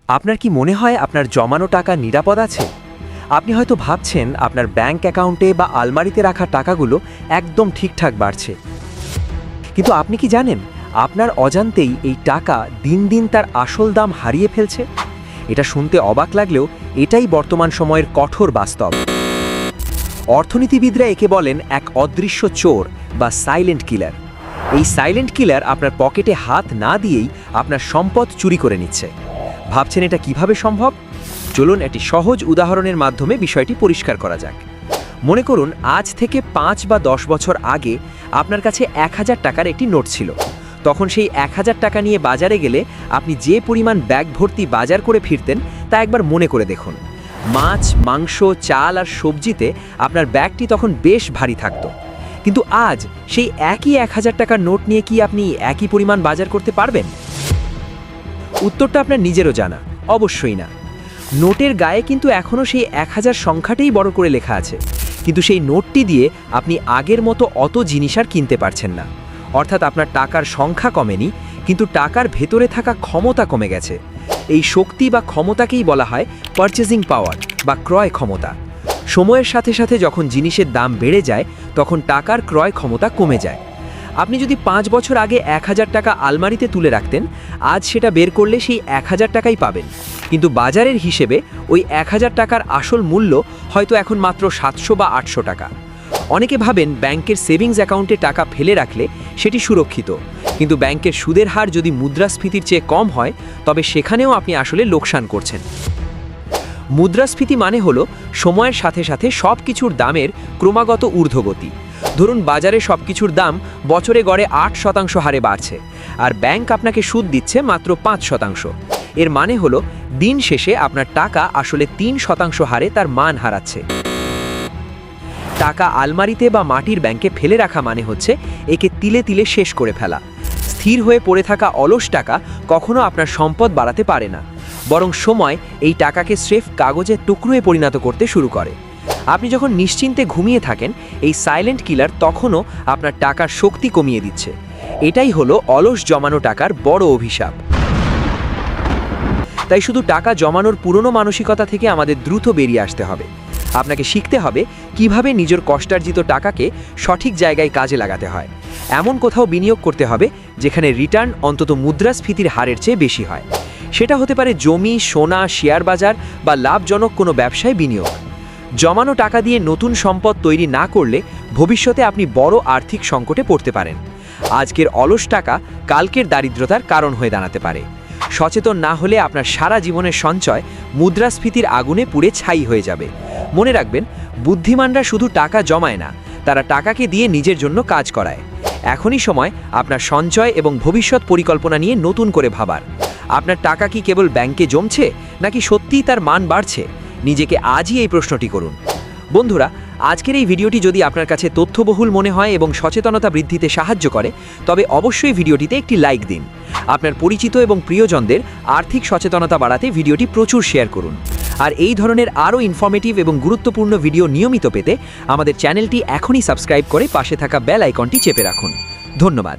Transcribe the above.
আপনার কি মনে হয় আপনার জমানো টাকা নিরাপদ আছে? আপনি হয়তো ভাবছেন আপনার ব্যাংক অ্যাকাউন্টে বা আলমারিতে রাখা টাকাগুলো একদম ঠিকঠাক বাড়ছে, কিন্তু আপনি কি জানেন আপনার অজান্তেই এই টাকা দিন দিন তার আসল দাম হারিয়ে ফেলছে? এটা শুনতে অবাক লাগলেও এটাই বর্তমান সময়ের কঠোর বাস্তব। অর্থনীতিবিদরা একে বলেন এক অদৃশ্য চোর বা সাইলেন্ট কিলার। এই সাইলেন্ট কিলার আপনার পকেটে হাত না দিয়েই আপনার সম্পদ চুরি করে নিচ্ছে। ভাবছেন এটা কিভাবে সম্ভব? চলুন একটি সহজ উদাহরণের মাধ্যমে বিষয়টি পরিষ্কার করা যাক। মনে করুন আজ থেকে 5 বা 10 বছর আগে আপনার কাছে 1000 টাকার একটি নোট ছিল। তখন সেই 1000 টাকা নিয়ে বাজারে গেলে আপনি যে পরিমাণ ব্যাগ ভর্তি বাজার করে ফিরতেন তা একবার মনে করে দেখুন। মাছ, মাংস, চাল আর সবজিতে আপনার ব্যাগটি তখন বেশ ভারী থাকতো। কিন্তু আজ সেই একই 1000 টাকার নোট নিয়ে কি আপনি একই পরিমাণ বাজার করতে পারবেন? উত্তরটা আপনার নিজেরও জানা, অবশ্যই না। নোটের গায়ে কিন্তু এখনও সেই 1000 সংখ্যাটাই বড় করে লেখা আছে, কিন্তু সেই নোটটি দিয়ে আপনি আগের মতো অত জিনিস আর কিনতে পারছেন না। অর্থাৎ আপনার টাকার সংখ্যা কমেনি, কিন্তু টাকার ভেতরে থাকা ক্ষমতা কমে গেছে। এই শক্তি বা ক্ষমতাকেই বলা হয় পারচেজিং পাওয়ার বা ক্রয় ক্ষমতা। সময়ের সাথে সাথে যখন জিনিসের দাম বেড়ে যায় তখন টাকার ক্রয় ক্ষমতা কমে যায়। আপনি যদি 5 বছর আগে 1000 টাকা আলমারিতে তুলে রাখতেন, আজ সেটা বের করলে সেই 1000 টাকাই পাবেন, কিন্তু বাজারের হিসেবে ওই 1000 টাকার আসল মূল্য হয়তো এখন মাত্র 700 বা 800 টাকা। অনেকে ভাবেন ব্যাংকের সেভিংস অ্যাকাউন্টে টাকা ফেলে রাখলে সেটি সুরক্ষিত, কিন্তু ব্যাংকের সুদের হার যদি মুদ্রাস্ফীতির চেয়ে কম হয় তবে সেখানেও আপনি আসলে লোকসান করছেন। মুদ্রাস্ফীতি মানে হলো সময়ের সাথে সাথে সব কিছুর দামের ক্রমাগত ঊর্ধ্বগতি। ধরুন বাজারে সব কিছুর দাম বছরে গড়ে 8% হারে বাড়ছে, আর ব্যাংক আপনাকে সুদ দিচ্ছে মাত্র 5%। এর মানে হলো দিন শেষে আপনার টাকা আসলে 3% হারে তার মান হারাচ্ছে। টাকা আলমারিতে বা মাটির ব্যাংকে ফেলে রাখা মানে হচ্ছে একে তিলে তিলে শেষ করে ফেলা। স্থির হয়ে পড়ে থাকা অলস টাকা কখনো আপনার সম্পদ বাড়াতে পারে না, বরং সময় এই টাকাকে স্রেফ কাগজের টুকরোয় পরিণত করতে শুরু করে। আপনি যখন নিশ্চিন্তে ঘুমিয়ে থাকেন, এই সাইলেন্ট কিলার তখনও আপনার টাকার শক্তি কমিয়ে দিচ্ছে। এটাই হলো অলস জমানো টাকার বড় অভিশাপ। তাই শুধু টাকা জমানোর পুরনো মানসিকতা থেকে আমাদের দ্রুত বেরিয়ে আসতে হবে। আপনাকে শিখতে হবে কিভাবে নিজের কষ্টার্জিত টাকাকে সঠিক জায়গায় কাজে লাগাতে হয়। এমন কোথাও বিনিয়োগ করতে হবে যেখানে রিটার্ন অন্তত মুদ্রাস্ফীতির হারের চেয়ে বেশি হয়। সেটা হতে পারে জমি, সোনা, শেয়ার বাজার বা লাভজনক কোনো ব্যবসায় বিনিয়োগ। জমানো টাকা দিয়ে নতুন সম্পদ তৈরি না করলে ভবিষ্যতে আপনি বড় আর্থিক সংকটে পড়তে পারেন। আজকের অলস টাকা কালকের দারিদ্রতার কারণ হয়ে দাঁড়াতে পারে। সচেতন না হলে আপনার সারা জীবনের সঞ্চয় মুদ্রাস্ফীতির আগুনে পুড়ে ছাই হয়ে যাবে। মনে রাখবেন, বুদ্ধিমানরা শুধু টাকা জমায় না, তারা টাকাকে দিয়ে নিজের জন্য কাজ করায়। এখনই সময় আপনার সঞ্চয় এবং ভবিষ্যৎ পরিকল্পনা নিয়ে নতুন করে ভাবার। আপনার টাকা কি কেবল ব্যাংকে জমছে, নাকি সত্যিই তার মান বাড়ছে? নিজেকে আজই এই প্রশ্নটি করুন। বন্ধুরা, আজকের এই ভিডিওটি যদি আপনার কাছে তথ্যবহুল মনে হয় এবং সচেতনতা বৃদ্ধিতে সাহায্য করে, তবে অবশ্যই ভিডিওটিতে একটি লাইক দিন। আপনার পরিচিত এবং প্রিয়জনদের আর্থিক সচেতনতা বাড়াতে ভিডিওটি প্রচুর শেয়ার করুন। আর এই ধরনের আরও ইনফরমেটিভ এবং গুরুত্বপূর্ণ ভিডিও নিয়মিত পেতে আমাদের চ্যানেলটি এখনই সাবস্ক্রাইব করে পাশে থাকা বেল আইকনটি চেপে রাখুন। ধন্যবাদ।